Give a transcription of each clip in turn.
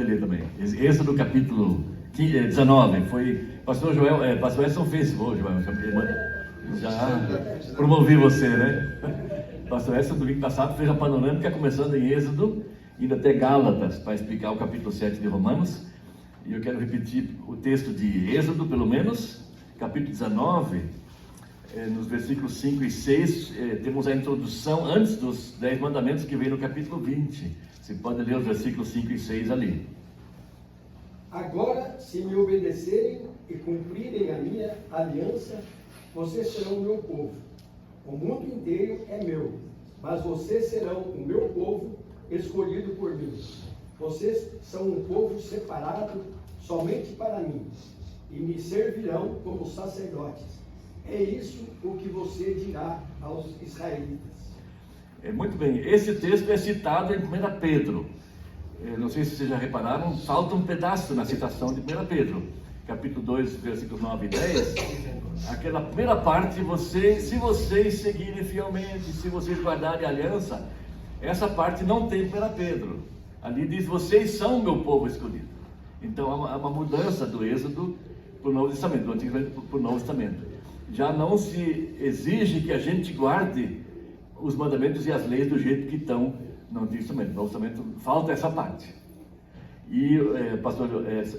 ler também. Êxodo capítulo 19. Pastor Joel, Pastor Edson fez hoje, já promovi você, né? Pastor Edson, domingo passado, fez a panorâmica começando em Êxodo, indo até Gálatas, para explicar o capítulo 7 de Romanos. E eu quero repetir o texto de Êxodo, pelo menos, capítulo 19, nos versículos 5 e 6, temos a introdução antes dos 10 mandamentos que vem no capítulo 20. Você pode ler os versículos 5 e 6 ali. Agora, se me obedecerem e cumprirem a minha aliança, vocês serão o meu povo. O mundo inteiro é meu, mas vocês serão o meu povo, escolhido por mim. Vocês são um povo separado somente para mim, e me servirão como sacerdotes. É isso o que você dirá aos israelitas. Muito bem, esse texto é citado em 1 Pedro. Não sei se vocês já repararam, falta um pedaço na citação de 1 Pedro, capítulo 2, versículos 9 e 10. Aquela primeira parte, se vocês seguirem fielmente, se vocês guardarem a aliança, essa parte não tem 1 Pedro. Ali diz, vocês são o meu povo escolhido. Então há uma mudança do Êxodo para o Novo Testamento, do Antigo Testamento para o Novo Testamento. Já não se exige que a gente guarde os mandamentos e as leis do jeito que estão no Antigo Testamento. No Novo Testamento falta essa parte. E pastor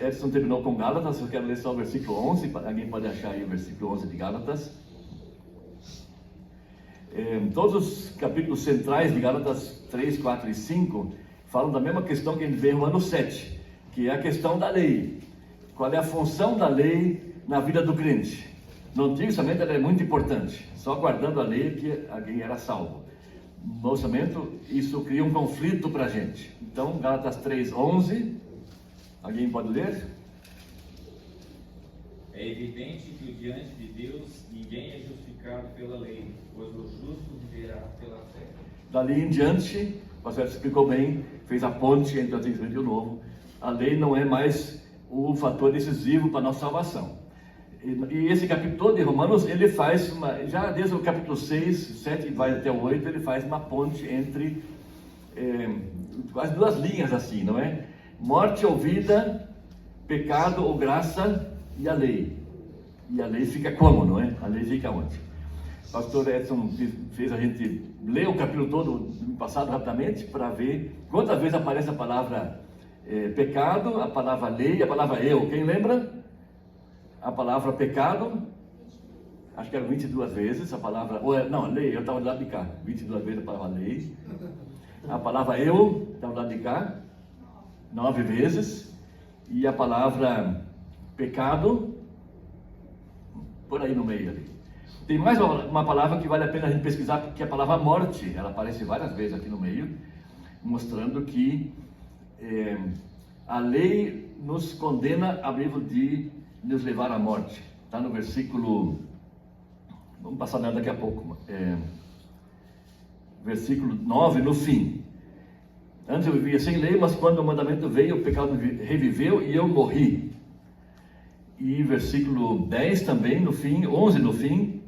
Edson terminou com Gálatas. Eu quero ler só o versículo 11. Alguém pode achar aí o versículo 11 de Gálatas. Todos os capítulos centrais de Gálatas 3, 4 e 5 falam da mesma questão que a gente vê em Romanos 7, que é a questão da lei. Qual é a função da lei na vida do crente? No Antigo Testamento ela é muito importante, só guardando a lei que alguém era salvo. No Novo Testamento isso cria um conflito para a gente. Então, Gálatas 3, 11, alguém pode ler? É evidente que diante de Deus ninguém é justificado pela lei, pois o justo viverá pela fé. Dali em diante, o pastor explicou bem, fez a ponte entre o Antigo Testamento e o Novo. A lei não é mais o fator decisivo para a nossa salvação. E esse capítulo todo de Romanos, ele faz já desde o capítulo 6, 7 e vai até o 8, ele faz uma ponte entre quase duas linhas assim, não é? Morte ou vida, pecado ou graça e a lei. E a lei fica como, não é? A lei fica onde? O pastor Edson fez a gente ler o capítulo todo no passado rapidamente para ver quantas vezes aparece a palavra pecado, a palavra lei e a palavra eu. Quem lembra? A palavra pecado, acho que era 22 vezes, a palavra, lei, eu estava do lado de cá, 22 vezes a palavra lei. A palavra eu, estava do lado de cá, 9 vezes. E a palavra pecado, por aí no meio ali. Tem mais uma palavra que vale a pena a gente pesquisar, porque é a palavra morte, ela aparece várias vezes aqui no meio, mostrando que a lei nos condena a nível de nos levar à morte. Está no versículo, vamos passar nela daqui a pouco, versículo 9, no fim. Antes eu vivia sem lei, mas quando o mandamento veio, o pecado reviveu e eu morri. E versículo 10 também, no fim, 11 no fim,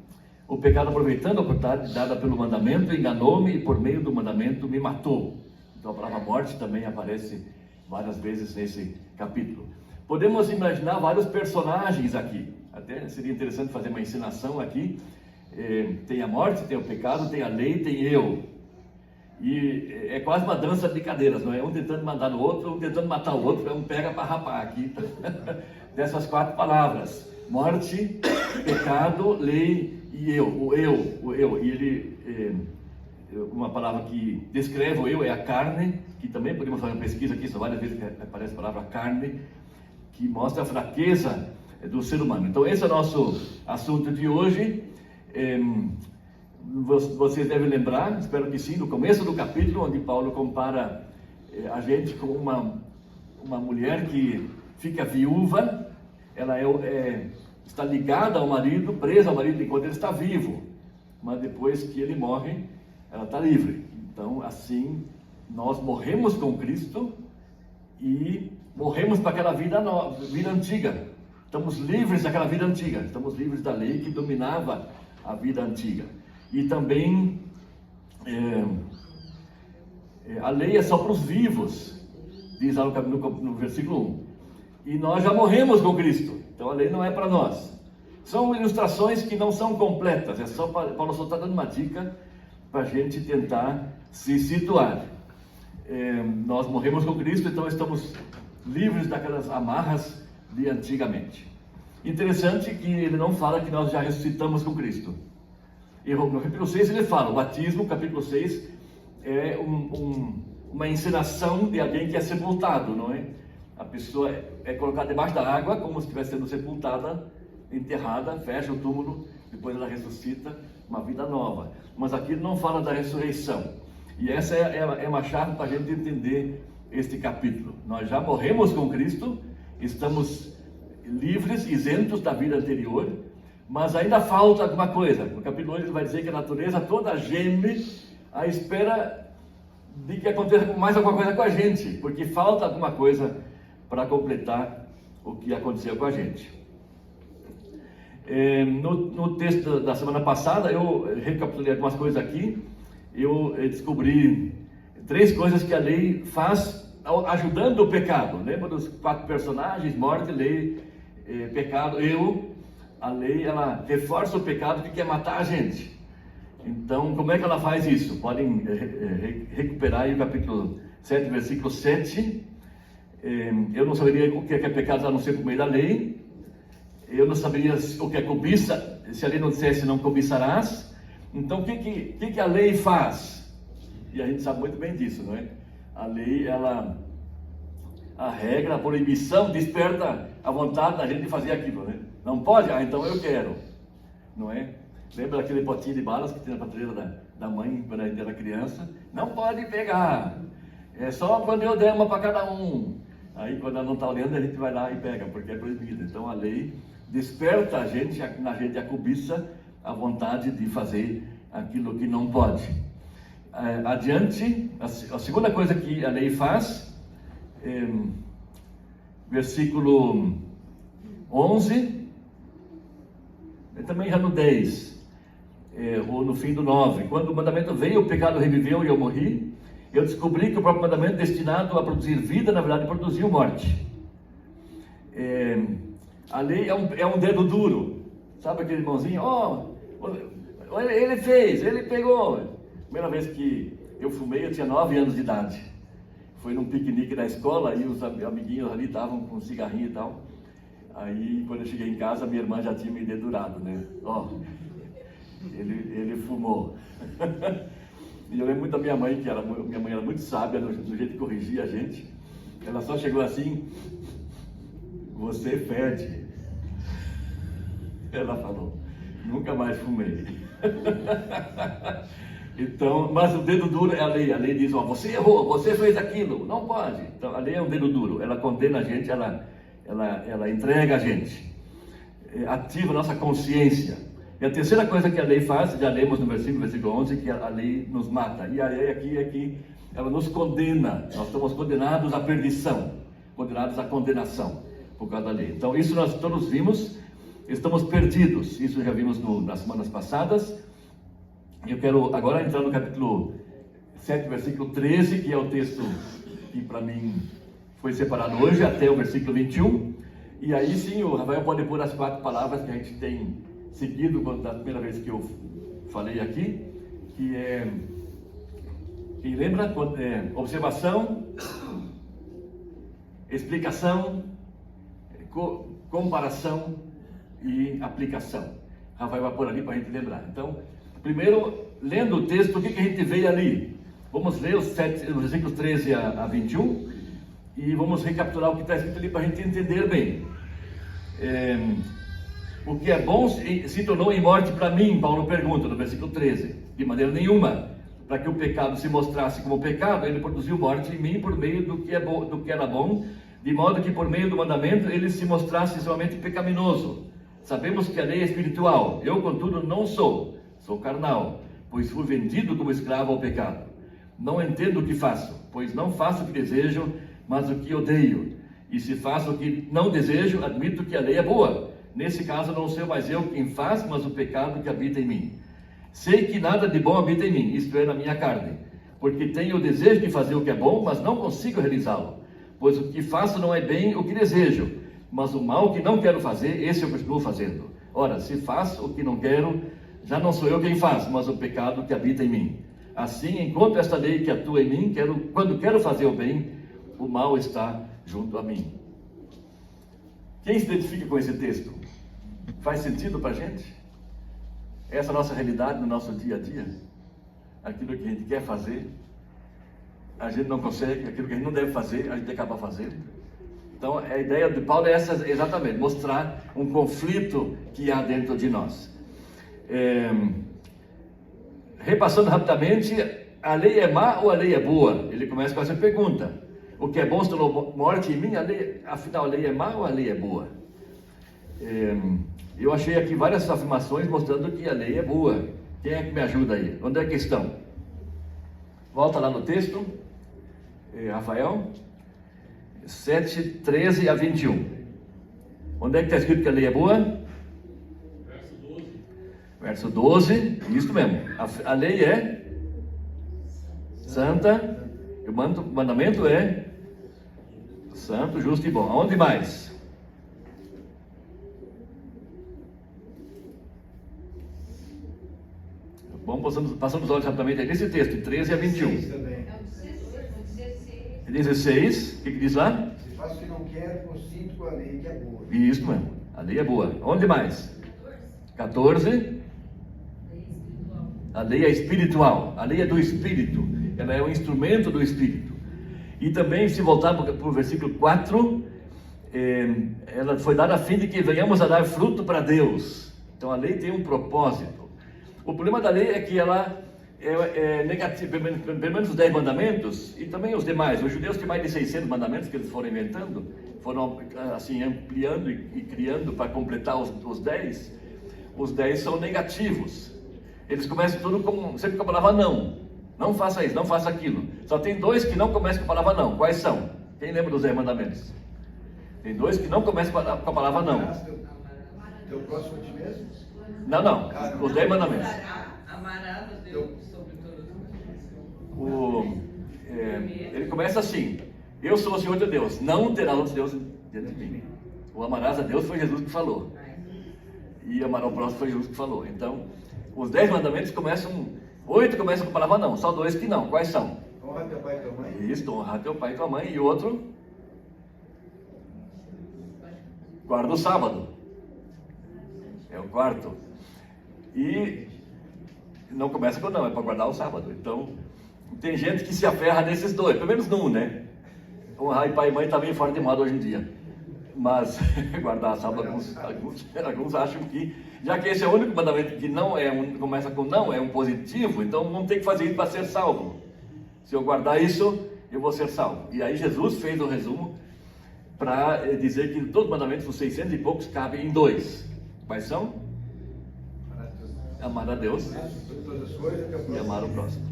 o pecado, aproveitando a oportunidade dada pelo mandamento, enganou-me e por meio do mandamento me matou. Então a palavra morte também aparece várias vezes nesse capítulo. Podemos imaginar vários personagens aqui. Até seria interessante fazer uma encenação aqui. Tem a morte, tem o pecado, tem a lei, tem eu. E é quase uma dança de cadeiras, não é? Um tentando mandar no outro, um tentando matar o outro, um pega para rapar aqui. Dessas 4 palavras: morte, pecado, lei e eu. O eu. E ele, uma palavra que descreve o eu é a carne, que também podemos fazer uma pesquisa aqui, só várias vezes que aparece a palavra carne, que mostra a fraqueza do ser humano. Então esse é o nosso assunto de hoje. Vocês devem lembrar, espero que sim, no começo do capítulo, onde Paulo compara a gente com uma mulher que fica viúva. Ela está ligada ao marido, presa ao marido enquanto ele está vivo, mas depois que ele morre, ela está livre. Então assim, nós morremos com Cristo e morremos para aquela vida antiga. Estamos livres daquela vida antiga. Estamos livres da lei que dominava a vida antiga. E também a lei é só para os vivos. diz lá no versículo 1. E nós já morremos com Cristo, então a lei não é para nós. São ilustrações que não são completas, é só Paulo só está dando uma dica para a gente tentar se situar. Nós morremos com Cristo, então estamos livres daquelas amarras de antigamente. Interessante que ele não fala que nós já ressuscitamos com Cristo. E no capítulo 6 ele fala, o batismo, capítulo 6, é uma encenação de alguém que é sepultado, não é? A pessoa é colocada debaixo da água, como se estivesse sendo sepultada, enterrada, fecha o túmulo, depois ela ressuscita, uma vida nova. Mas aqui não fala da ressurreição. E essa é uma chave para a gente entender este capítulo. Nós já morremos com Cristo, estamos livres, isentos da vida anterior, mas ainda falta alguma coisa. No capítulo 8 ele vai dizer que a natureza toda geme à espera de que aconteça mais alguma coisa com a gente, porque falta alguma coisa para completar o que aconteceu com a gente. No texto da semana passada, eu recapitulei algumas coisas aqui. Eu descobri 3 coisas que a lei faz ajudando o pecado. Lembra dos 4 personagens? Morte, lei, pecado. A lei, ela reforça o pecado que quer matar a gente. Então, como é que ela faz isso? Podem recuperar aí o capítulo 7, versículo 7. Eu não saberia o que é pecado a não ser por meio da lei. Eu não saberia o que é cobiça, se a lei não dissesse não cobiçarás. Então, o que a lei faz? E a gente sabe muito bem disso, não é? A lei, a regra, a proibição desperta a vontade da gente de fazer aquilo, né? Não pode? Ah, então eu quero, não é? Lembra daquele potinho de balas que tinha na prateleira da mãe quando a gente era criança? Não pode pegar, é só quando eu der uma para cada um. Aí quando ela não está olhando, a gente vai lá e pega, porque é proibido. Então a lei desperta na gente a cobiça, a vontade de fazer aquilo que não pode. Adiante, a segunda coisa que a lei faz, versículo 11, também já no 10, ou no fim do 9, quando o mandamento veio, o pecado reviveu e eu morri, eu descobri que o próprio mandamento destinado a produzir vida, na verdade, produziu morte. A lei é um dedo duro, sabe aquele irmãozinho? Ele fez, ele pegou. Primeira vez que eu fumei, eu tinha 9 anos de idade. Foi num piquenique na escola e os amiguinhos ali estavam com cigarrinho e tal. Aí, quando eu cheguei em casa, minha irmã já tinha me dedurado, né? Ele fumou. E eu lembro muito da minha mãe, minha mãe era muito sábia no jeito de corrigir a gente. Ela só chegou assim: você fede. Ela falou: nunca mais fumei. Então, mas o dedo duro é a lei. A lei diz: você errou, você fez aquilo, não pode. Então a lei é um dedo duro, ela condena a gente, ela entrega a gente, ativa a nossa consciência. E a terceira coisa que a lei faz, já lemos no versículo 11, que a lei nos mata. E a lei aqui é que ela nos condena. Nós estamos condenados à perdição, condenados à condenação por causa da lei. Então isso nós todos vimos, estamos perdidos. Isso já vimos nas semanas passadas. Eu quero agora entrar no capítulo 7, versículo 13, que é o texto que para mim foi separado hoje, até o versículo 21. E aí sim, o Rafael pode pôr as 4 palavras que a gente tem seguido da primeira vez que eu falei aqui, que é, quem lembra? Observação, explicação, comparação e aplicação. Rafael vai pôr ali para a gente lembrar. Então, primeiro, lendo o texto, o que a gente vê ali? Vamos ler os versículos 13 a 21 e vamos recapitular o que está escrito ali para a gente entender bem. O que é bom se tornou em morte para mim, Paulo pergunta no versículo 13. De maneira nenhuma. Para que o pecado se mostrasse como pecado, ele produziu morte em mim por meio do que era bom, de modo que por meio do mandamento ele se mostrasse somente pecaminoso. Sabemos que a lei é espiritual. Eu, contudo, não sou carnal, pois fui vendido como escravo ao pecado. Não entendo o que faço, pois não faço o que desejo, mas o que odeio. E se faço o que não desejo, admito que a lei é boa. Nesse caso, não sou mais eu quem faz, mas o pecado que habita em mim. Sei que nada de bom habita em mim, isto é, na minha carne, porque tenho o desejo de fazer o que é bom, mas não consigo realizá-lo. Pois o que faço não é bem o que desejo, mas o mal que não quero fazer, esse eu continuo fazendo. Ora, se faço o que não quero, já não sou eu quem faz, mas o pecado que habita em mim. Assim, enquanto esta lei que atua em mim, quando quero fazer o bem, o mal está junto a mim. Quem se identifica com esse texto? Faz sentido para a gente? Essa é a nossa realidade no nosso dia a dia? Aquilo que a gente quer fazer, a gente não consegue, aquilo que a gente não deve fazer, a gente acaba fazendo. Então, a ideia de Paulo é essa exatamente, mostrar um conflito que há dentro de nós. Repassando rapidamente, a lei é má ou a lei é boa? Ele começa com essa pergunta. O que é bom se tornou morte em mim, afinal a lei é má ou a lei é boa? Eu achei aqui várias afirmações mostrando que a lei é boa. Quem é que me ajuda aí? Onde é que estão? Volta lá no texto, Rafael, 7, 13 a 21. Onde é que está escrito que a lei é boa? Verso 12, isso mesmo. A lei é santa, o mandamento é santo, justo e bom. Aonde mais? Vamos passando os olhos rapidamente aí nesse texto, 13 a 21. 16, o que diz lá? Se faço o que não quero, consinto com a lei que é boa. Isso mesmo, a lei é boa. Onde mais? 14. A lei é espiritual, a lei é do Espírito, ela é um instrumento do Espírito. E também, se voltar para o versículo 4, ela foi dada a fim de que venhamos a dar fruto para Deus. Então a lei tem um propósito. O problema da lei é que ela é negativa, pelo menos os 10 mandamentos, e também os demais. Os judeus têm mais de 600 mandamentos que eles foram inventando, foram assim ampliando e criando para completar os 10. Os 10 são negativos. Eles começam tudo sempre com a palavra não. Não faça isso, não faça aquilo. Só tem 2 que não começam com a palavra não. Quais são? Quem lembra dos 10 mandamentos? Tem 2 que não começam com a palavra não. Teu próximo a ti mesmo? Não. Os 10 mandamentos. Amarás a Deus sobre todas as Ele começa assim: eu sou o Senhor teu Deus, não terá outros deuses diante de mim. O amarás a Deus foi Jesus que falou. E amar ao próximo foi Jesus que falou. Então, os 10 mandamentos começam, 8 começam com a palavra não, só 2 que não. Quais são? Honra teu pai e tua mãe. Isso, honrar teu pai e tua mãe. E outro? Guarda o sábado. É o quarto. E não começa com não, é para guardar o sábado. Então, tem gente que se aferra nesses 2, pelo menos num, né? Honrar pai e mãe está meio fora de moda hoje em dia. Mas guardar sábado, alguns acham que, já que esse é o único mandamento que não começa com não, é um positivo, então não tem que fazer isso para ser salvo. Se eu guardar isso, eu vou ser salvo. E aí Jesus fez um resumo para dizer que todos os mandamentos, os 600 e poucos, cabem em 2. Quais são? Amar a Deus e amar o próximo.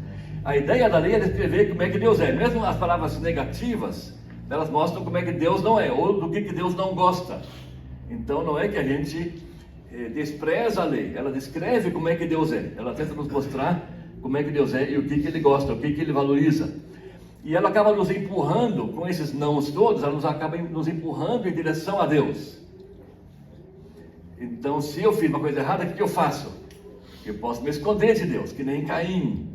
A ideia da lei é descrever como é que Deus é. Mesmo as palavras negativas, elas mostram como é que Deus não é, ou do que Deus não gosta. Então não é que a gente despreza a lei, ela descreve como é que Deus é. Ela tenta nos mostrar como é que Deus é e o que Ele gosta, o que Ele valoriza. E ela acaba nos empurrando, com esses nãos todos, ela acaba nos empurrando em direção a Deus. Então, se eu fiz uma coisa errada, o que eu faço? Eu posso me esconder de Deus, que nem Caim,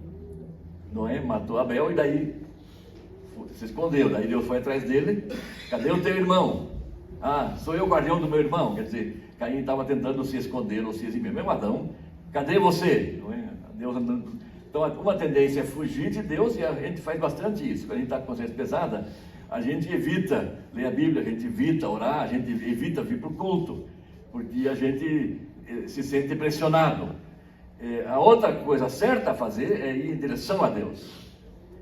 não é? Matou Abel e daí se escondeu, daí Deus foi atrás dele. Cadê o teu irmão? Ah, sou eu o guardião do meu irmão. Quer dizer, Caim estava tentando se esconder ou se eximir. Mesmo Adão, cadê você? Não é? Deus andando. Então, uma tendência é fugir de Deus, e a gente faz bastante isso. Quando a gente está com a consciência pesada, a gente evita ler a Bíblia, a gente evita orar, a gente evita vir para o culto, porque a gente se sente pressionado. A outra coisa certa a fazer é ir em direção a Deus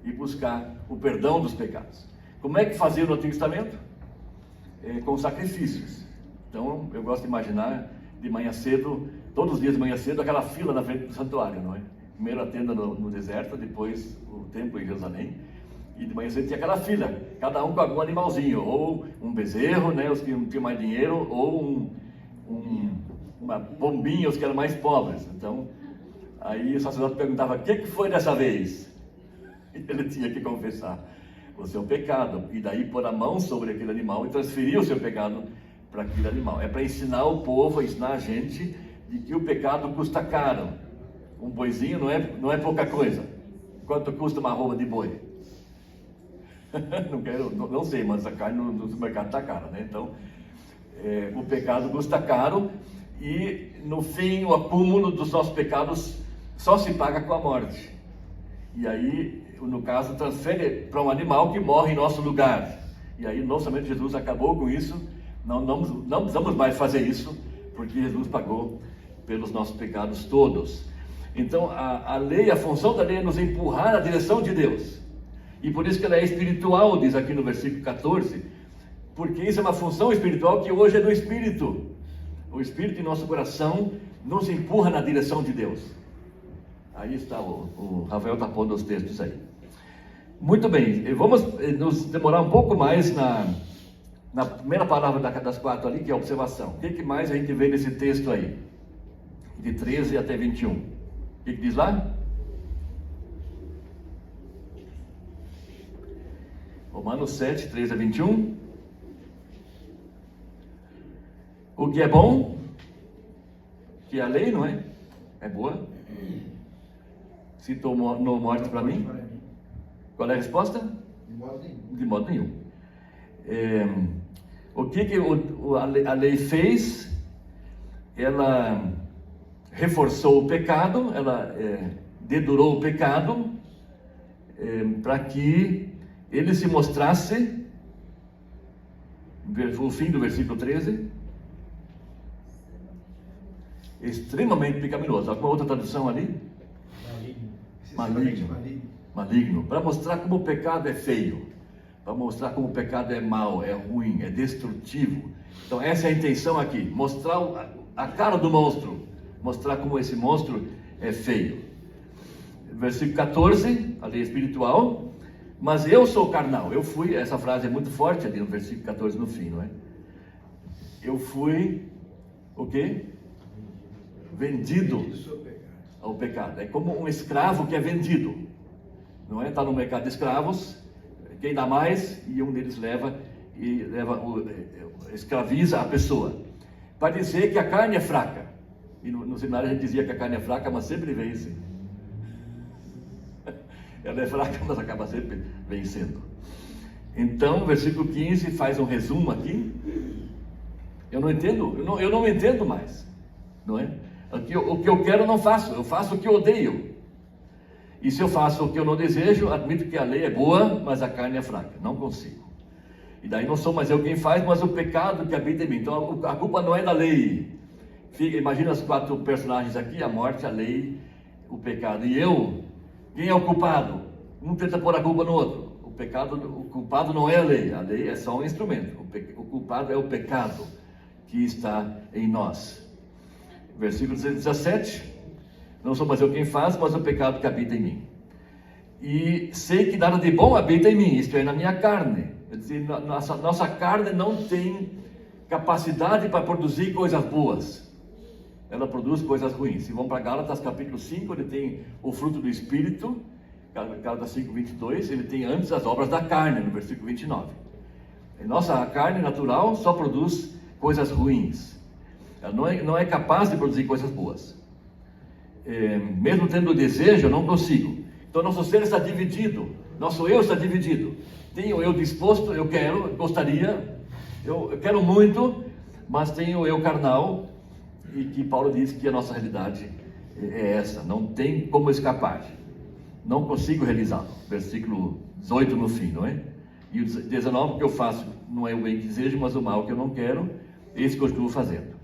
e buscar o perdão dos pecados. Como é que fazia no Antigo Testamento? Com sacrifícios. Então, eu gosto de imaginar de manhã cedo, todos os dias de manhã cedo, aquela fila na frente do santuário, não é? Primeiro a tenda no deserto, depois o templo em Jerusalém, e de manhã cedo tinha aquela fila, cada um com algum animalzinho, ou um bezerro, né, os que não tinham mais dinheiro, ou uma pombinha, os que eram mais pobres. Então, aí o sacerdote perguntava: o que foi dessa vez? E ele tinha que confessar. o seu pecado, e daí pôr a mão sobre aquele animal e transferir o seu pecado para aquele animal. É para ensinar o povo, ensinar a gente de que o pecado custa caro. Um boizinho não é pouca coisa. Quanto custa uma roupa de boi? Não sei, mas a carne no supermercado está cara, né? Então, o pecado custa caro e no fim o acúmulo dos nossos pecados só se paga com a morte. E aí, no caso, transfere para um animal que morre em nosso lugar. E aí, não somente Jesus acabou com isso, não precisamos mais fazer isso, porque Jesus pagou pelos nossos pecados todos. Então, a lei, a função da lei é nos empurrar na direção de Deus. E por isso que ela é espiritual, diz aqui no versículo 14, porque isso é uma função espiritual que hoje é do Espírito. O Espírito em nosso coração nos empurra na direção de Deus. Aí está, o Rafael está pondo os textos aí. Muito bem, vamos nos demorar um pouco mais na primeira palavra das 4 ali, que é a observação. O que mais a gente vê nesse texto aí? De 13 até 21. O que diz lá? Romanos 7, 13 a 21. O que é bom, que a lei, não é? É boa. Se tomou morte para mim. Qual é a resposta? De modo nenhum. De modo nenhum. O que a lei fez? Ela reforçou o pecado, ela dedurou o pecado, para que ele se mostrasse, o fim do versículo 13, extremamente pecaminoso. Alguma outra tradução ali? Maligno. Para mostrar como o pecado é feio, para mostrar como o pecado é mau, é ruim, é destrutivo. Então essa é a intenção aqui, mostrar a cara do monstro, mostrar como esse monstro é feio. Versículo 14, a lei espiritual. Mas eu sou carnal, essa frase é muito forte ali no versículo 14 no fim, não é? Eu fui, o quê? Vendido ao pecado. É como um escravo que é vendido, não é? Está no mercado de escravos, quem dá mais, e um deles escraviza a pessoa, para dizer que a carne é fraca. E no seminário a gente dizia que a carne é fraca, mas sempre vence. Ela é fraca, mas acaba sempre vencendo. Então, o versículo 15 faz um resumo aqui. Eu não entendo mais, não é? O que eu quero eu não faço, eu faço o que eu odeio. E se eu faço o que eu não desejo, admito que a lei é boa, mas a carne é fraca, não consigo. E daí não sou mais eu quem faz, mas o pecado que habita em mim. Então a culpa não é da lei. Imagina os 4 personagens aqui, a morte, a lei, o pecado. E eu, quem é o culpado? Um tenta pôr a culpa no outro. O culpado não é a lei é só um instrumento. O culpado é o pecado que está em nós. Versículo 17, não sou mais eu quem faz, mas o pecado que habita em mim. E sei que nada de bom habita em mim, isto é, na minha carne. Quer dizer, nossa carne não tem capacidade para produzir coisas boas. Ela produz coisas ruins. Se vamos para Gálatas capítulo 5, ele tem o fruto do Espírito, Gálatas 5, 22, ele tem antes as obras da carne, no versículo 29. Nossa carne natural só produz coisas ruins. Ela não é capaz de produzir coisas boas. Mesmo tendo o desejo, eu não consigo. Então nosso ser está dividido, nosso eu está dividido. Tenho o eu disposto, eu quero, gostaria, eu quero muito, mas tenho o eu carnal, e que Paulo diz que a nossa realidade é essa, não tem como escapar, não consigo realizá-lo. Versículo 18 no fim, não é? E o 19, o que eu faço não é o bem que desejo, mas o mal que eu não quero, esse continuo fazendo.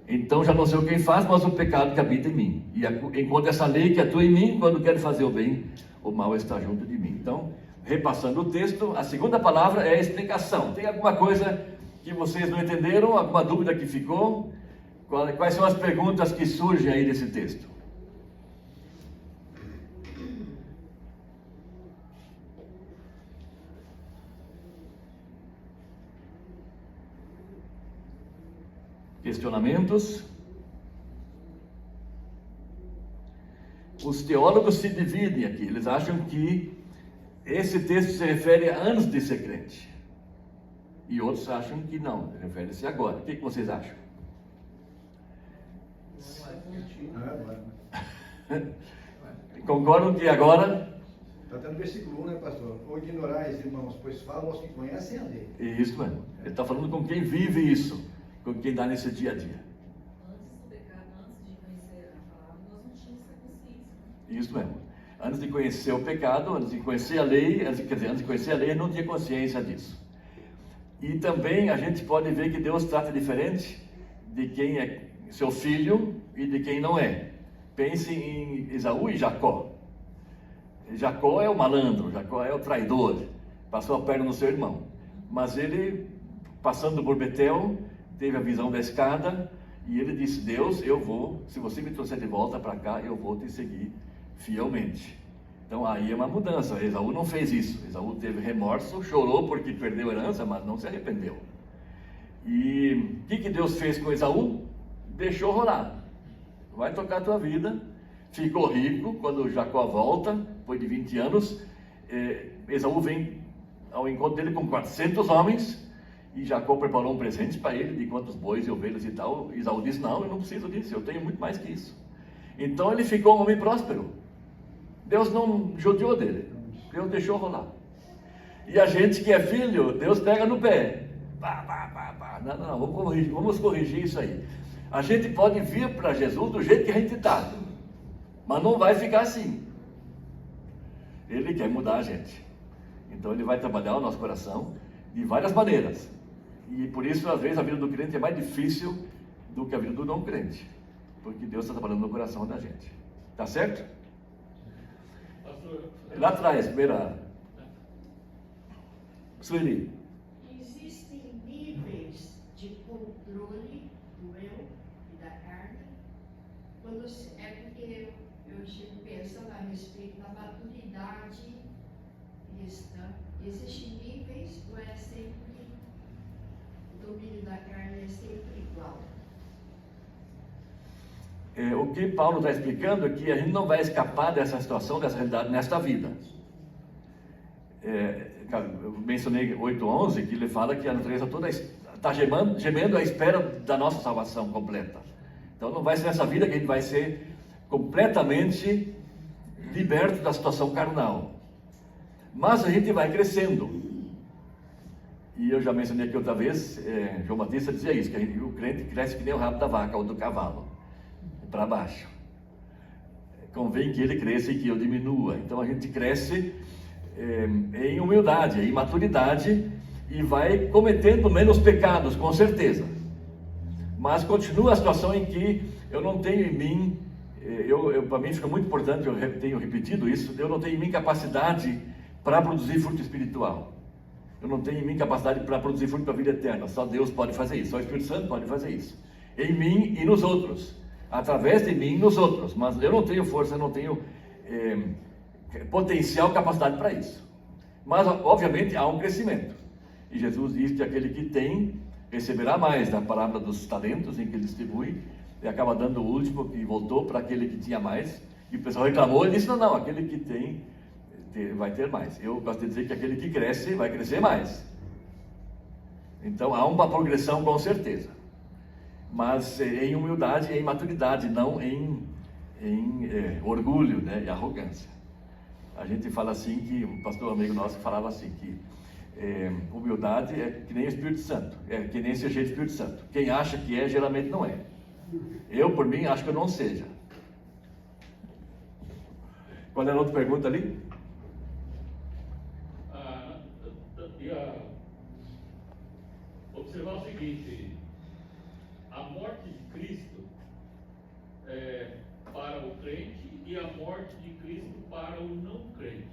Então já não sei o quem faz, mas o pecado que habita em mim. E enquanto essa lei que atua em mim, quando quero fazer o bem, o mal está junto de mim. Então, repassando o texto, a segunda palavra é a explicação. Tem alguma coisa que vocês não entenderam? Alguma dúvida que ficou? Quais são as perguntas que surgem aí desse texto? Questionamentos? Os teólogos se dividem aqui. Eles acham que esse texto se refere a antes de ser crente. E outros acham que não, refere-se agora. O que vocês acham? Não é agora. Concordam que agora? Está até no versículo 1, né, pastor? Ou ignorais, irmãos, pois falam aos que conhecem a lei. Isso mesmo. Ele está falando com quem vive isso, com quem dá nesse dia a dia. Antes do pecado, antes de conhecer a palavra, nós não tínhamos essa consciência. Isso mesmo. Antes de conhecer o pecado, antes de conhecer a lei, antes de conhecer a lei, ele não tinha consciência disso. E também a gente pode ver que Deus trata diferente de quem é seu filho e de quem não é. Pense em Esaú e Jacó. Jacó é o malandro, Jacó é o traidor, passou a perna no seu irmão. Mas ele, passando por Betel, teve a visão da escada e ele disse: Deus, eu vou, se você me trouxer de volta para cá, eu vou te seguir fielmente. Então aí é uma mudança. Esaú não fez isso. Esaú teve remorso, chorou porque perdeu a herança, mas não se arrependeu. E o que Deus fez com Esaú? Deixou rolar. Vai tocar a tua vida. Ficou rico. Quando Jacó volta, depois de 20 anos, Esaú vem ao encontro dele com 400 homens, e Jacó preparou um presente para ele, de quantos bois e ovelhas e tal. Esaú disse: não, eu não preciso disso, eu tenho muito mais que isso. Então ele ficou um homem próspero. Deus não judiou dele, Deus deixou rolar. E a gente que é filho, Deus pega no pé. Não, vamos corrigir isso aí. A gente pode vir para Jesus do jeito que a gente está, mas não vai ficar assim. Ele quer mudar a gente. Então ele vai trabalhar o nosso coração de várias maneiras. E por isso, às vezes, a vida do crente é mais difícil do que a vida do não crente, porque Deus está trabalhando no coração da gente. Tá certo? Lá atrás, primeira. Sueli. Existem níveis de controle do eu e da carne. É porque eu chego pensando a respeito da maturidade cristã. Existem níveis, ou é sempre o domínio da carne é sempre igual? O que Paulo está explicando é que a gente não vai escapar dessa situação, dessa realidade nesta vida. Eu mencionei 8:11, que ele fala que a natureza toda está gemendo à espera da nossa salvação completa. Então não vai ser nessa vida que a gente vai ser completamente liberto da situação carnal. Mas a gente vai crescendo. E eu já mencionei aqui outra vez, João Batista dizia isso, que o crente cresce que nem o rabo da vaca ou do cavalo, para baixo. Convém que ele cresça e que eu diminua. Então a gente cresce em humildade, em maturidade, e vai cometendo menos pecados, com certeza. Mas continua a situação em que eu não tenho em mim, para mim fica muito importante, eu tenho repetido isso, eu não tenho em mim capacidade para produzir fruto espiritual. Eu não tenho em mim capacidade para produzir fruto para a vida eterna. Só Deus pode fazer isso, só o Espírito Santo pode fazer isso. Em mim e nos outros. Através de mim e nos outros. Mas eu não tenho força, eu não tenho potencial, capacidade para isso. Mas, obviamente, há um crescimento. E Jesus diz que aquele que tem, receberá mais, da parábola dos talentos, em que ele distribui, e acaba dando o último, que voltou para aquele que tinha mais. E o pessoal reclamou, ele disse: não, aquele que tem vai ter mais. Eu gosto de dizer que aquele que cresce vai crescer mais. Então há uma progressão, com certeza, mas em humildade e em maturidade, não em orgulho, né, e arrogância. A gente fala assim, que um pastor amigo nosso falava assim, que humildade é que nem o Espírito Santo, é que nem ser cheio do Espírito Santo. Quem acha que é, geralmente não é. Eu, por mim, acho que eu não seja. Qual era a outra pergunta ali? Observar o seguinte: a morte de Cristo para o crente e a morte de Cristo para o não crente.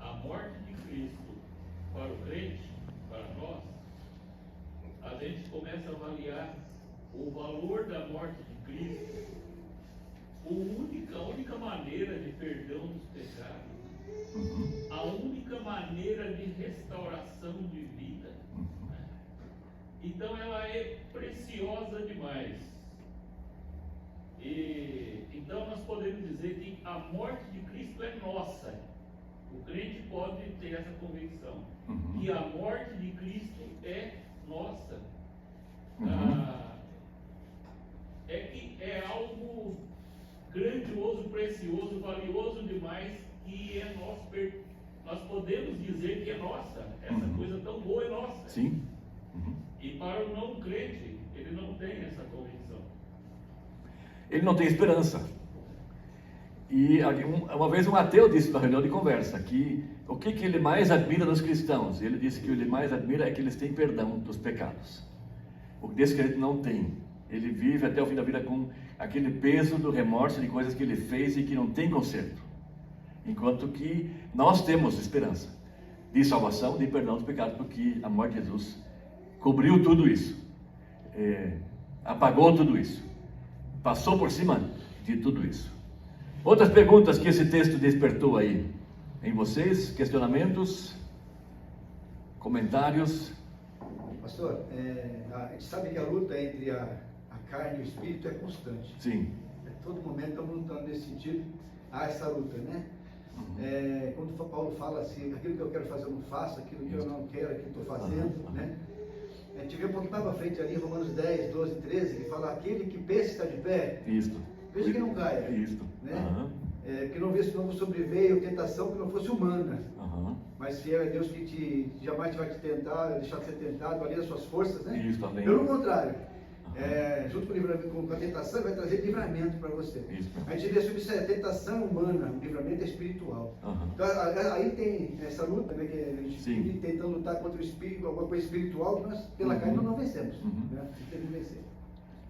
A morte de Cristo para o crente, para nós, a gente começa a avaliar o valor da morte de Cristo, a única maneira de perdão dos pecados, a única maneira de restauração de vida. Então ela é preciosa demais. Então nós podemos dizer que a morte de Cristo é nossa. O crente pode ter essa convicção Uhum. que a morte de Cristo é nossa. Uhum. É que é algo grandioso, precioso, valioso demais, que é nosso. Nós podemos dizer que é nossa. Essa Uhum. coisa tão boa é nossa. Sim. Uhum. E para o não crente, ele não tem essa convicção. Ele não tem esperança. E uma vez um ateu disse na reunião de conversa que o que ele mais admira nos cristãos? Ele disse que o que ele mais admira é que eles têm perdão dos pecados. O que desse crente não tem. Ele vive até o fim da vida com aquele peso do remorso de coisas que ele fez e que não tem conserto. Enquanto que nós temos esperança de salvação, de perdão dos pecados, porque a morte de Jesus cobriu tudo isso, apagou tudo isso, passou por cima de tudo isso. Outras perguntas que esse texto despertou aí em vocês? Questionamentos? Comentários? Pastor, a gente sabe que a luta entre a carne e o espírito é constante. Sim. A todo momento estamos lutando nesse sentido. Há essa luta, né? Quando Paulo fala assim, aquilo que eu quero fazer eu não faço, aquilo que eu não quero, aquilo que estou fazendo, né? A gente vê um pouquinho mais para frente ali, Romanos 10, 12, 13, que fala, aquele que pensa estar de pé, Isto. veja que não caia. Isto. Né? Aham. Que não vê se não sobreveio tentação que não fosse humana. Aham. Mas fiel é Deus que jamais vai te tentar, deixar de ser tentado, além das suas forças, né? Isso também. Pelo contrário, junto com o livramento, com a tentação, vai trazer livramento para você. Isso. A gente vê sobre isso, a tentação humana, o livramento é espiritual. Aham. Então, aí tem essa luta, né, que a gente Sim. vive tentando lutar contra o espírito, alguma coisa espiritual, que nós, pela Uhum. carne, nós não vencemos. Uhum. Né? Tem que vencer.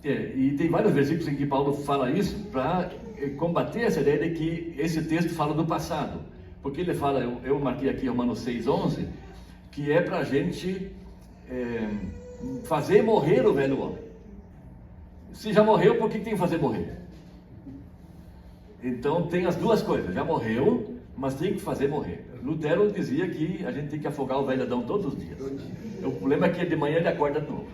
E tem vários versículos em que Paulo fala isso para combater essa ideia de que esse texto fala do passado. Porque ele fala, eu marquei aqui Romanos 6:11, que é para a gente fazer morrer o velho homem. Se já morreu, por que tem que fazer morrer? Então tem as duas coisas, já morreu, mas tem que fazer morrer. Lutero dizia que a gente tem que afogar o velho Adão todos os dias. O problema é que de manhã ele acorda de novo.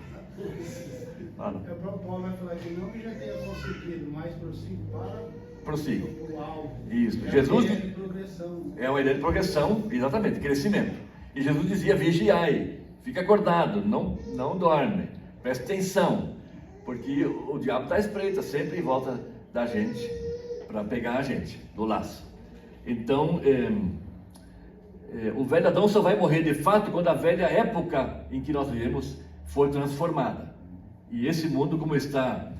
Fala. O próprio Paulo vai falar que não que já tenha conseguido, mas prossigo para Prossigo. o alvo. Isso. É Jesus uma ideia de progressão. é uma ideia de progressão, exatamente, crescimento. E Jesus dizia, vigiai, fica acordado, não dorme, preste atenção, porque o diabo está à espreita, sempre em volta da gente, para pegar a gente, do laço. Então, o velho Adão só vai morrer de fato quando a velha época em que nós vivemos for transformada. E esse mundo, como está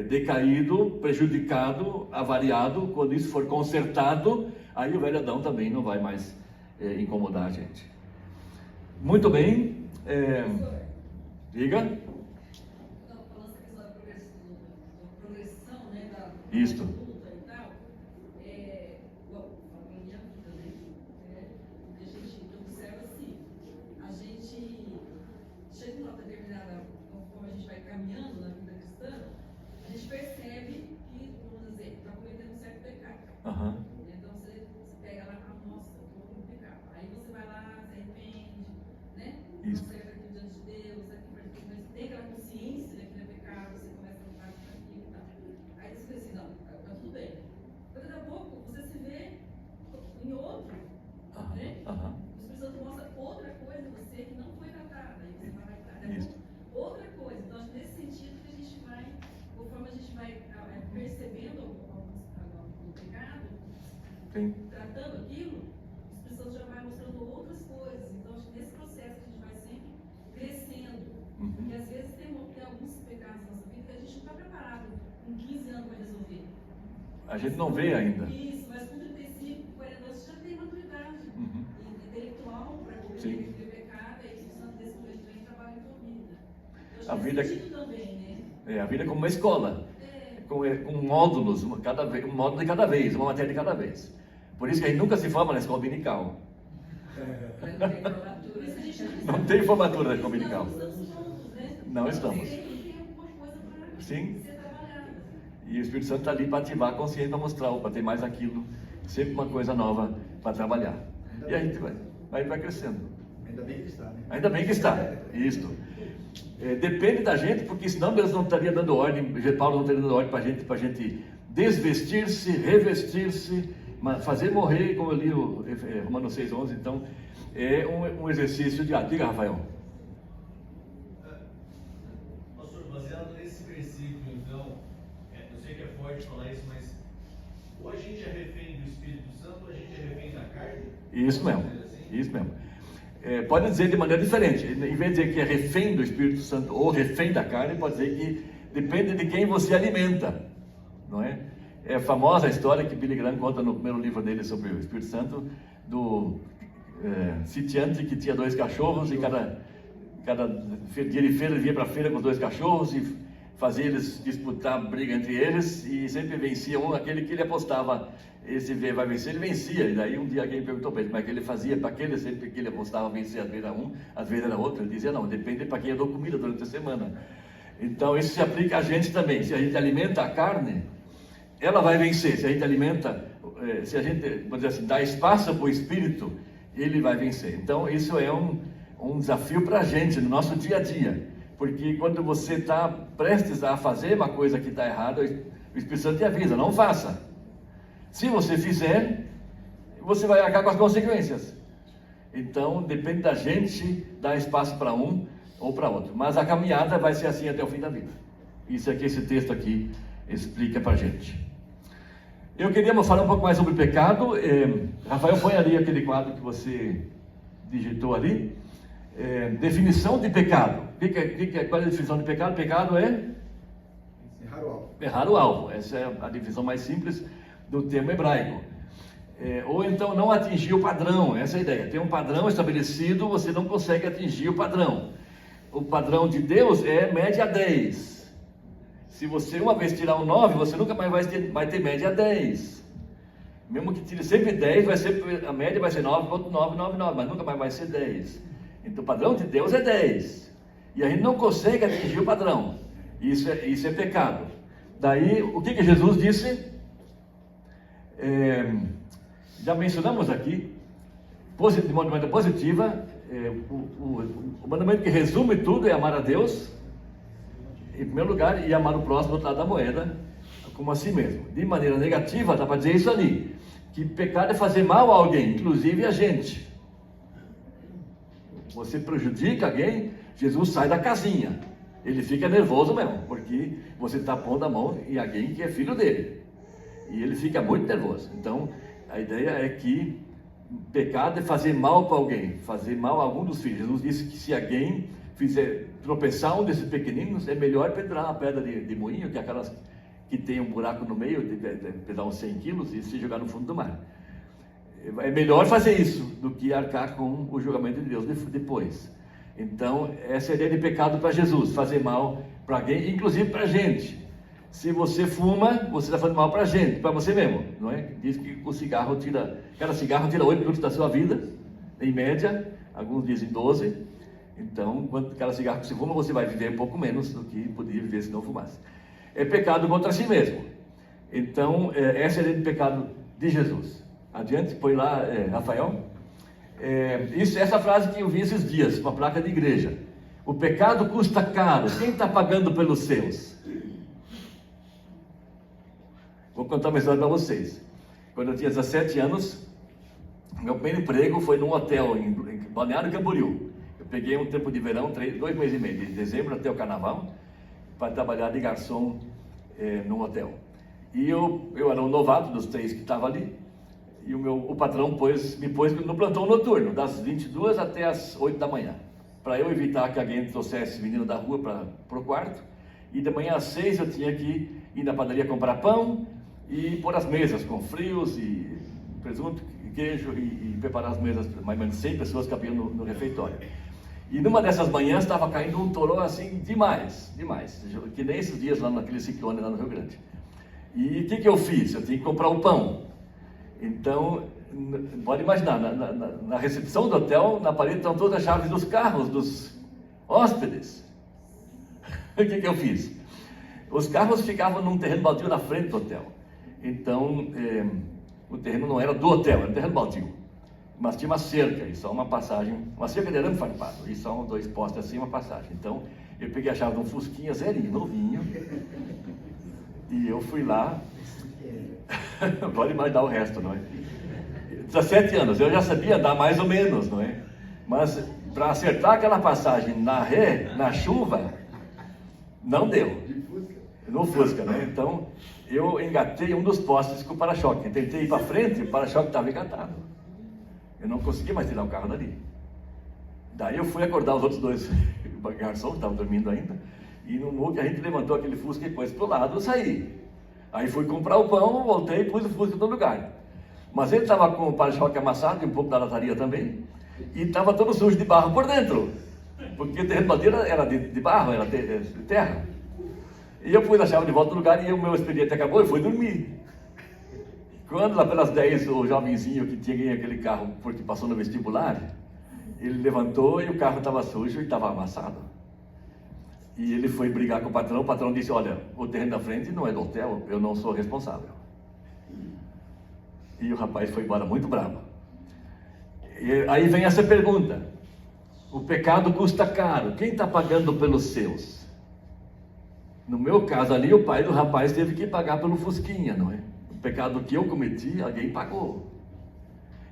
decaído, prejudicado, avariado, quando isso for consertado, aí o velho Adão também não vai mais incomodar a gente. Muito bem. Diga. Não, falando essa questão da progressão, né, da Isto. luta e tal, igual a minha vida, né, a gente observa assim, a gente chega em uma determinada, conforme a gente vai caminhando na vida cristã, a gente percebe que, vamos dizer, está cometendo um certo pecado. Aham. Então você pega lá, nossa, eu estou com pecado. Aí você vai lá, se arrepende, né? Isso. Conserta aquilo diante de Deus, mas tem aquela consciência de que é pecado, você começa a lutar com aquilo e tal. Aí você pensa assim, não, tá tudo bem. Mas daqui a pouco você se vê em outro, né? Aham. O Espírito Santo mostra outra coisa em você que não foi tratada. Aí você vai tratar Isso. outra coisa. Então, nesse sentido que a gente vai, conforme a gente vai percebendo o pecado, Tem. tratando aquilo, o Espírito Santo já vai mostrando outras coisas. Então, acho que nesse processo a gente vai sempre crescendo. Uhum. Porque às vezes tem alguns pecados na nossa vida que a gente não está preparado com 15 anos para resolver. A gente não vê ainda. Isso, mas com 35, 40 anos você já tem maturidade Uhum. intelectual para Sim. cometer aquele pecado, e aí o Espírito Santo desse momento vem e trabalha em tua vida. Eu acho A que vida- nesse sentido também, né? A vida é como uma escola, com módulos, um módulo de cada vez, uma matéria de cada vez. Por isso que a gente nunca se forma na escola dominical. Por isso a gente Não tem formatura na escola dominical. Não estamos prontos, né? Não estamos. Tem alguma coisa para Sim. ser trabalhada. E o Espírito Santo está ali para ativar a consciência, para mostrar, para ter mais aquilo, sempre uma coisa nova para trabalhar. E a gente vai crescendo. Ainda bem que está, né? Ainda bem que está, isto. Depende da gente, porque senão Deus não estaria dando ordem, Paulo não estaria dando ordem para a gente desvestir-se, revestir-se Mas fazer morrer, como eu li o Romanos 6,11, então, é um exercício diário. Diga, Rafael. Pastor, baseado nesse versículo, então, eu sei que é forte falar isso, mas ou a gente é refém do Espírito Santo ou a gente é refém da carne? Isso mesmo, isso mesmo. Pode dizer de maneira diferente. Em vez de dizer que é refém do Espírito Santo ou refém da carne, pode dizer que depende de quem você alimenta, não é? É famosa a história que Billy Graham conta no primeiro livro dele sobre o Espírito Santo, do sitiante que tinha 2 cachorros e cada dia de feira ele ia para a feira com os 2 cachorros e fazia eles disputar briga entre eles e sempre vencia aquele que ele apostava, esse vai vencer, ele vencia. E daí um dia alguém perguntou para ele, mas que ele fazia para aquele sempre que ele apostava vencer, às vezes era um, às vezes era outro. Ele dizia, não, depende para quem eu dou comida durante a semana. Então isso se aplica a gente também. Se a gente alimenta a carne, ela vai vencer. Se a gente alimenta, se a gente, vamos dizer assim, dá espaço para o Espírito, ele vai vencer. Então isso é um desafio para a gente no nosso dia a dia, porque quando você está prestes a fazer uma coisa que está errada, o Espírito Santo te avisa, não faça. Se você fizer, você vai arcar com as consequências. Então depende da gente dar espaço para um ou para outro, mas a caminhada vai ser assim até o fim da vida. Isso é que esse texto aqui explica para a gente. Eu queria falar um pouco mais sobre o pecado. Rafael, põe ali aquele quadro que você digitou ali. Definição de pecado. Qual é a definição de pecado? Pecado é? Errar o alvo. Errar o alvo. Essa é a divisão mais simples do termo hebraico. Ou então não atingir o padrão. Essa é a ideia. Tem um padrão estabelecido, você não consegue atingir o padrão. O padrão de Deus é média 10. Se você uma vez tirar um 9, você nunca mais vai ter média 10. Mesmo que tire sempre 10, a média vai ser 9, 9, 9, 9, mas nunca mais vai ser 10. Então o padrão de Deus é 10. E a gente não consegue atingir o padrão. Isso é pecado. Daí, o que Jesus disse? Já mencionamos aqui, de maneira positiva, o mandamento que resume tudo é amar a Deus, em primeiro lugar, e amar o próximo do outro lado da moeda, como a si mesmo. De maneira negativa, dá para dizer isso ali, que pecado é fazer mal a alguém, inclusive a gente. Você prejudica alguém, Jesus sai da casinha. Ele fica nervoso mesmo, porque você está pondo a mão em alguém que é filho dele. E ele fica muito nervoso. Então, a ideia é que pecado é fazer mal para alguém, fazer mal a algum dos filhos. Jesus disse que se alguém fizer tropeçar um desses pequeninos, é melhor pedrar uma pedra de moinho, que é aquelas que tem um buraco no meio, de pesar uns 100 quilos e se jogar no fundo do mar. É melhor fazer isso do que arcar com o julgamento de Deus depois. Então, essa é a ideia de pecado para Jesus, fazer mal para alguém, inclusive para a gente. Se você fuma, você está fazendo mal para a gente, para você mesmo, não é? Diz que o cigarro cada cigarro tira 8 minutos da sua vida, em média, alguns dizem 12. Então, cada cigarro que você fuma, você vai viver um pouco menos do que poderia viver se não fumasse. É pecado contra si mesmo. Então, essa é a ideia de pecado de Jesus. Adiante, põe lá, Rafael. Essa frase que eu vi esses dias, uma placa de igreja. O pecado custa caro. Quem está pagando pelos seus? Vou contar uma história para vocês. Quando eu tinha 17 anos, meu primeiro emprego foi num hotel em Balneário Camboriú. Eu peguei um tempo de verão, 2 meses e meio, de dezembro até o carnaval, para trabalhar de garçom num hotel. E eu era um novato dos 3 que estavam ali. E o patrão me pôs no plantão noturno, das 22 até as 8 da manhã, para eu evitar que alguém trouxesse menino da rua para o quarto. E de manhã às 6 eu tinha que ir na padaria comprar pão e pôr as mesas com frios e presunto, queijo e preparar as mesas, mais ou menos 100 pessoas cabiam no refeitório. E numa dessas manhãs estava caindo um toró assim demais, que nem esses dias lá naquele ciclone lá no Rio Grande. E o que eu fiz? Eu tinha que comprar o pão. Então, pode imaginar, na recepção do hotel, na parede estão todas as chaves dos carros dos hóspedes. O que eu fiz? Os carros ficavam num terreno baldio na frente do hotel. Então, o terreno não era do hotel, era um terreno baldio. Mas tinha uma cerca e só uma passagem, uma cerca de arame farpado, e só 2 postes assim, uma passagem. Então, eu peguei a chave de um Fusquinha zerinho, novinho, e eu fui lá, Pode imaginar o resto, não é? 17 anos, eu já sabia andar mais ou menos, não é? Mas para acertar aquela passagem na ré, na chuva, não deu. No Fusca, né? Então, eu engatei um dos postes com o para-choque. Eu tentei ir para frente, o para-choque estava engatado. Eu não conseguia mais tirar o carro dali. Daí eu fui acordar os outros dois garçons que estavam dormindo ainda. E no mundo a gente levantou aquele Fusca e pôs para o lado e saí. Aí fui comprar o pão, voltei e pus o Fusca no lugar. Mas ele estava com o para-choque amassado e um pouco da lataria também. E estava todo sujo de barro por dentro. Porque a madeira era de barro, era de terra. E eu pus a chave de volta no lugar e o meu expediente acabou e fui dormir. Quando lá pelas 10 o jovenzinho que tinha ganho aquele carro porque passou no vestibular, ele levantou e o carro estava sujo e estava amassado. E ele foi brigar com o patrão disse, olha, o terreno da frente não é do hotel, eu não sou responsável. E o rapaz foi embora muito bravo. E aí vem essa pergunta, o pecado custa caro, quem está pagando pelos seus? No meu caso ali, o pai do rapaz teve que pagar pelo Fusquinha, não é? O pecado que eu cometi, alguém pagou.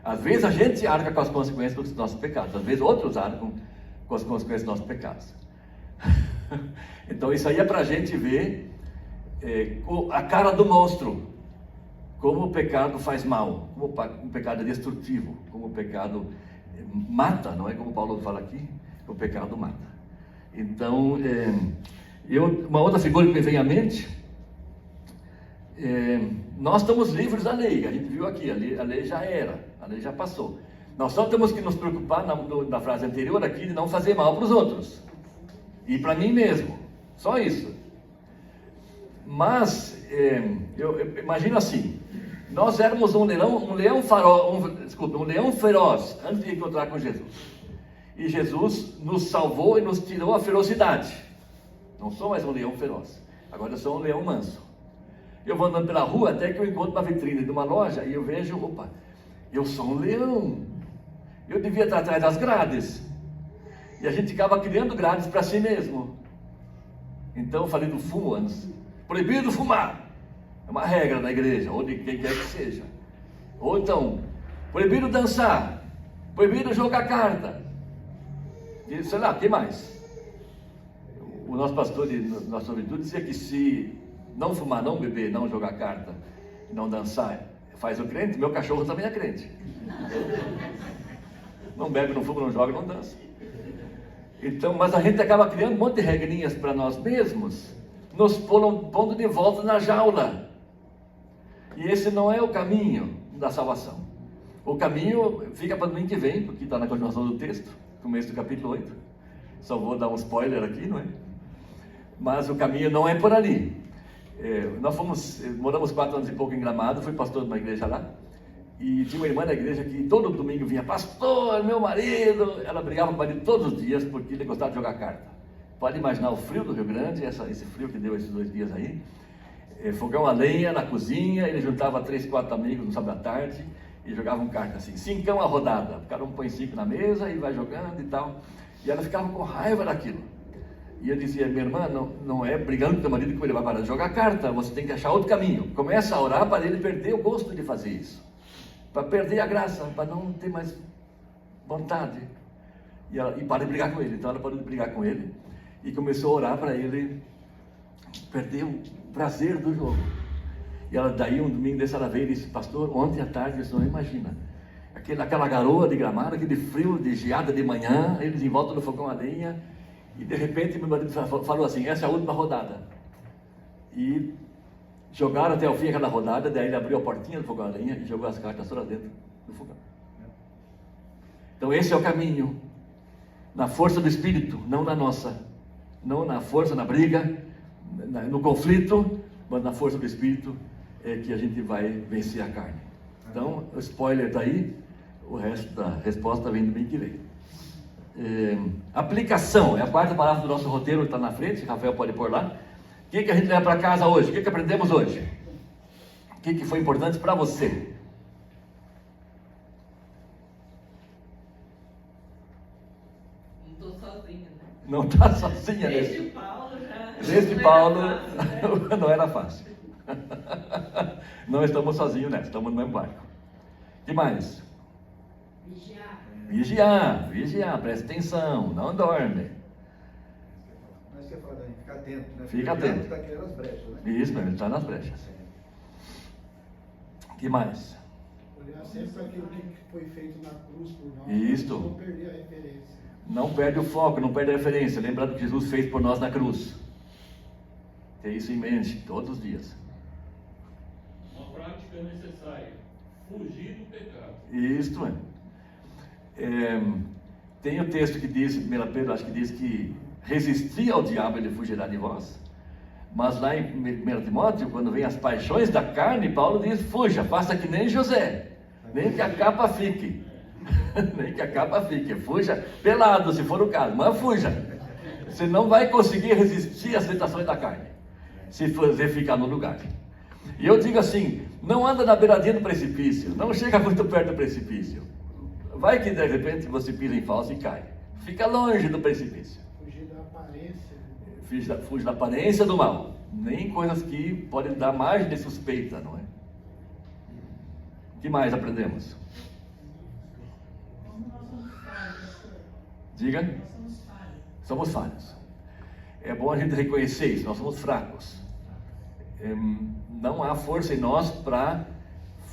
Às vezes a gente arca com as consequências dos nossos pecados, às vezes outros arcam com as consequências dos nossos pecados. Então isso aí é para a gente ver a cara do monstro, como o pecado faz mal, como o pecado é destrutivo, como o pecado mata, não é? Como Paulo fala aqui, o pecado mata. Então, uma outra figura que me vem à mente, nós estamos livres da lei, a gente viu aqui, a lei já era, a lei já passou. Nós só temos que nos preocupar, na frase anterior aqui, de não fazer mal para os outros, e para mim mesmo, só isso. Mas, eu imagino assim, nós éramos um leão feroz, antes de encontrar com Jesus. E Jesus nos salvou e nos tirou a ferocidade. Não sou mais um leão feroz, agora eu sou um leão manso. Eu vou andando pela rua até que eu encontro uma vitrine de uma loja e eu vejo, opa, eu sou um leão. Eu devia estar atrás das grades. E a gente acaba criando grades para si mesmo. Então eu falei do fumo antes. Proibido fumar. É uma regra na igreja, ou de quem quer que seja. Ou então, proibido dançar. Proibido jogar carta. E sei lá, o que mais? O nosso pastor de nossa juventude dizia que se não fumar, não beber, não jogar carta, não dançar, faz o crente, meu cachorro também é crente. Não bebe, não fuma, não joga, não dança. Então, mas a gente acaba criando um monte de regrinhas para nós mesmos, nos pondo de volta na jaula. E esse não é o caminho da salvação. O caminho fica para o domingo que vem, porque está na continuação do texto, começo do capítulo 8. Só vou dar um spoiler aqui, não é? Mas o caminho não é por ali. Nós moramos 4 anos e pouco em Gramado, fui pastor de uma igreja lá, e tinha uma irmã da igreja que todo domingo vinha, pastor, meu marido, ela brigava com o marido todos os dias, porque ele gostava de jogar carta. Pode imaginar o frio do Rio Grande, esse frio que deu esses 2 dias aí, fogão a lenha na cozinha, ele juntava 3, 4 amigos no sábado à tarde, e jogavam carta assim, 5 a rodada, cada um põe 5 na mesa, e vai jogando e tal, e ela ficava com raiva daquilo. E eu dizia, minha irmã, não é brigando com o teu marido que ele vai parar de jogar carta, você tem que achar outro caminho. Começa a orar para ele perder o gosto de fazer isso, para perder a graça, para não ter mais vontade. E para de brigar com ele. Então ela parou de brigar com ele e começou a orar para ele perder o prazer do jogo. E ela, daí um domingo desse ela veio e disse, pastor, ontem à tarde, você não imagina, aquela garoa de Gramado, aquele frio de geada de manhã, eles em volta do fogão a lenha. E de repente meu marido falou assim, essa é a última rodada. E jogaram até o fim aquela rodada, daí ele abriu a portinha do fogão a lenha e jogou as cartas todas dentro do fogão. Então esse é o caminho, na força do Espírito, não na nossa. Não na força, na briga, no conflito, mas na força do Espírito é que a gente vai vencer a carne. Então, o spoiler está aí, o resto da resposta vem do bem que vem. Aplicação, é a quarta palavra do nosso roteiro, está na frente, Rafael pode pôr lá. O que a gente leva para casa hoje? O que aprendemos hoje? O que foi importante para você? Não estou sozinha, né? Não está sozinha, Desde Paulo já. Desde Paulo não era fácil. Não estamos sozinhos nessa, estamos no mesmo barco. O que mais? Vigiar, presta atenção, não dorme. Mas você fala, ficar atento, né? Fica atento. Está aqui nas brechas, né? Isso mesmo, ele está nas brechas. O que mais? Olhar sempre aquilo que foi feito na cruz por nós. Isto. Não perder a referência. Não perde o foco, não perde a referência. Lembrando que Jesus fez por nós na cruz. Ter isso em mente todos os dias. Uma prática necessária: fugir do pecado. Isto é. Tem o texto que diz, 1 Pedro, acho que diz que resistir ao diabo, ele fugirá de vós. Mas lá em 1 Timóteo, quando vem as paixões da carne, Paulo diz: fuja, faça que nem José, nem que a capa fique. Nem que a capa fique, fuja pelado, se for o caso, mas fuja. Você não vai conseguir resistir às tentações da carne, se você ficar no lugar. E eu digo assim: não anda na beiradinha do precipício, não chega muito perto do precipício. Vai que de repente você pisa em falso e cai. Fica longe do precipício. Fugir da aparência. Fuge da aparência do mal. Nem coisas que podem dar margem de suspeita, não é? O que mais aprendemos? Diga. Somos falhos. É bom a gente reconhecer isso, nós somos fracos. Não há força em nós para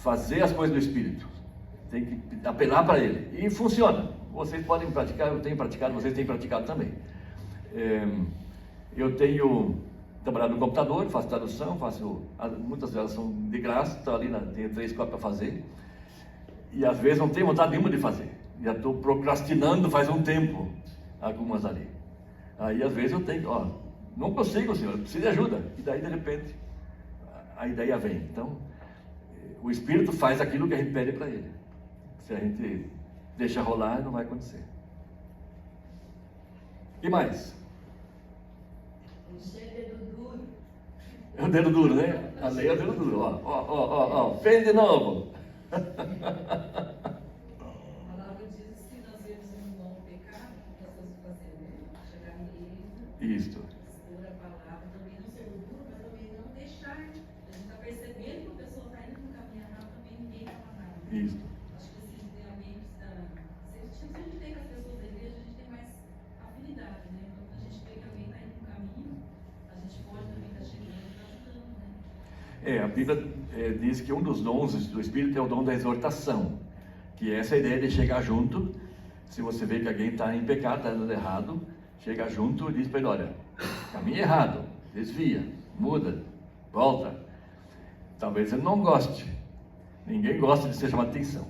fazer as coisas do Espírito. Tem que apelar para Ele. E funciona. Vocês podem praticar, eu tenho praticado, vocês têm praticado também. Eu tenho trabalhado no computador, faço tradução, muitas delas são de graça, estou ali, tenho 3, 4 para fazer. E às vezes não tenho vontade nenhuma de fazer. Já estou procrastinando faz um tempo algumas ali. Aí às vezes eu tenho, não consigo, senhor, preciso de ajuda. E daí de repente a ideia vem. Então, o Espírito faz aquilo que a gente pede para Ele. Se a gente deixa rolar, não vai acontecer. E mais? Você é dedo duro. É o dedo duro, né? A lei é o dedo duro. Ó, fez de novo. A palavra diz que nós vemos um bom pecado, que nós estamos fazendo, chegar nele, Isto. expor a palavra, também não ser duro, mas também não deixar. A gente está percebendo que a pessoa está indo no caminho errado, também ninguém fala nada. Isto. Acho que esses treinamentos se a gente tem com as pessoas da igreja, a gente tem mais afinidade, né? Quando a gente vê que alguém está indo no caminho, a gente pode também estar chegando e estar ajudando, né? A Bíblia diz que um dos dons do Espírito é o dom da exortação, que é essa ideia de chegar junto. Se você vê que alguém está em pecado, está andando errado, chega junto e diz para ele: olha, caminho errado, desvia, muda, volta. Talvez ele não goste, ninguém gosta de ser chamado de atenção,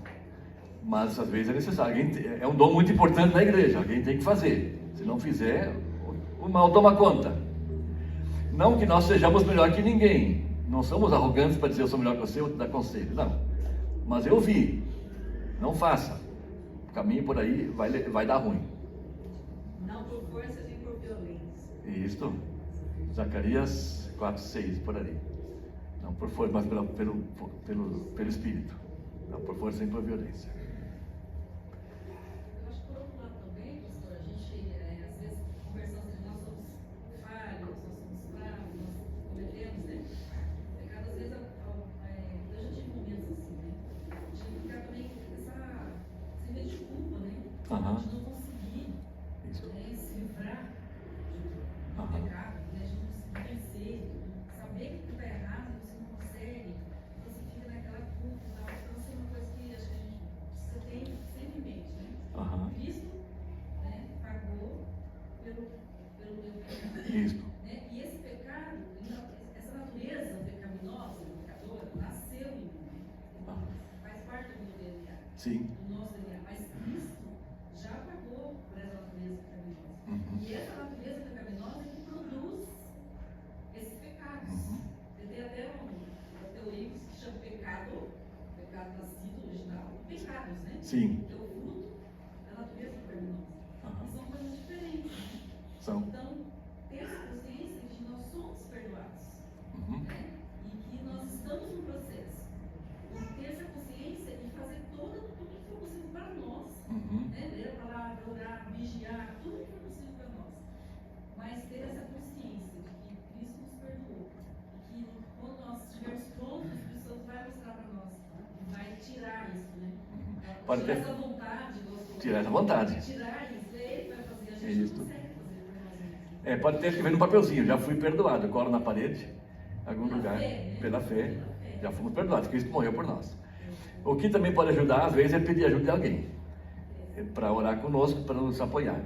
mas às vezes é necessário. É um dom muito importante na igreja, alguém tem que fazer. Se não fizer, o mal toma conta. Não que nós sejamos melhor que ninguém, não somos arrogantes para dizer eu sou melhor que você ou te dar conselho, não. Mas eu vi, não faça. O caminho por aí vai dar ruim. Não por força nem por violência. Isto, Zacarias 4:6, por ali. Não por força, mas pelo Espírito. Não por força nem por violência. Eu acho que por outro lado também, pastor, a gente, às vezes, conversando de nós somos falhos, nós somos fracos, nós cometemos, né? Pecado, às vezes, eu já tive momentos assim, né? De ficar também sem medo de culpa, né? Aham. De não conseguir Isso. se livrar do Aham. pecado, né? De não conseguir vencer, saber que está errado, você não consegue, então você fica naquela culpa e tal. Então, isso é uma coisa que acho que a gente precisa ter sempre em mente, né? Aham. Cristo, né, pagou pelo meu pecado. Isto. Né? E esse pecado, essa natureza pecaminosa, pecadora, nasceu em mim. Então, faz parte do meu DNA, Sim. do nosso DNA. Mas Cristo já pagou por essa natureza pecaminosa. Uhum. E essa natureza pecaminosa que produz esses pecados. Uhum. Tem até um livro que se chama Pecado nascido original, pecados, né? Sim. Que é o fruto da natureza pecaminosa. Aham. E são coisas diferentes, né? São. Então, ter essa consciência de que nós somos perdoados, Uhum. né? E que nós estamos no processo. E ter essa consciência e fazer tudo que for possível para nós. Uhum. Né? Ler a palavra, orar, vigiar, tudo que for possível para nós. Mas ter essa consciência de que Cristo nos perdoou. E que quando nós estivermos prontos Pode tirar ter. essa vontade, gostoso. Tirar essa vontade. Tirar isso, ele vai fazer, a gente Isso. não consegue fazer. Pode ter escrevido no papelzinho, já fui perdoado, colo na parede, em algum Pela lugar, fé, né? pela fé, Pela fé. já fomos perdoados, Cristo morreu por nós. O que também pode ajudar, às vezes, é pedir ajuda de alguém, para orar conosco, para nos apoiar.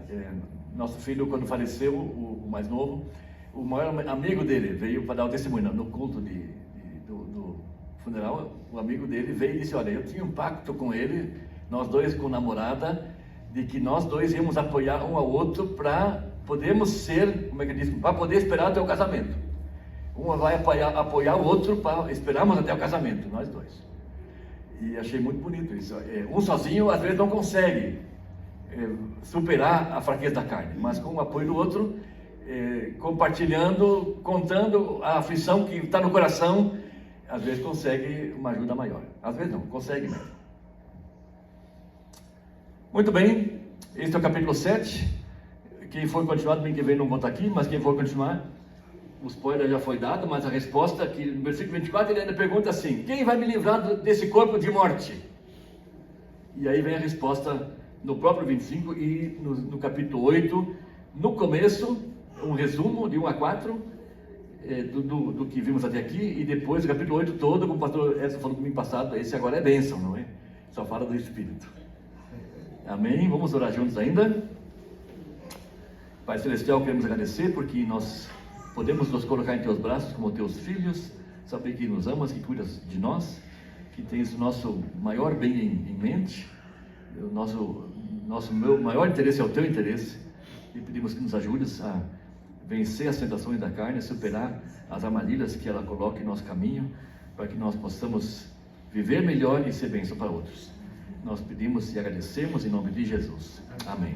Nosso filho, quando faleceu, o mais novo, o maior amigo dele veio para dar o testemunho no culto do funeral. O amigo dele veio e disse: olha, eu tinha um pacto com ele, nós dois com namorada, de que nós dois íamos apoiar um ao outro para podermos ser, como é que diz, para poder esperar até o casamento. Um vai apoiar o outro para esperarmos até o casamento, nós dois. E achei muito bonito isso. Um sozinho às vezes não consegue superar a fraqueza da carne, mas com o apoio do outro, compartilhando, contando a aflição que está no coração, às vezes consegue uma ajuda maior. Às vezes não, consegue mesmo. Muito bem, este é o capítulo 7. Quem for continuar, domingo que vem não vou estar aqui, mas quem for continuar, o spoiler já foi dado, mas a resposta, que no versículo 24, ele ainda pergunta assim: quem vai me livrar desse corpo de morte? E aí vem a resposta no próprio 25 e no capítulo 8, no começo, um resumo de 1 a 4, do que vimos até aqui, e depois o capítulo 8 todo, como o pastor Edson falou domingo passado, esse agora é bênção, não é? Só fala do Espírito. Amém? Vamos orar juntos ainda? Pai Celestial, queremos agradecer porque nós podemos nos colocar em Teus braços como Teus filhos, saber que nos amas, que cuidas de nós, que tens o nosso maior bem em mente, o nosso maior interesse é o Teu interesse, e pedimos que nos ajudes a vencer as tentações da carne, a superar as armadilhas que ela coloca em nosso caminho, para que nós possamos viver melhor e ser bênção para outros. Nós pedimos e agradecemos em nome de Jesus. Amém.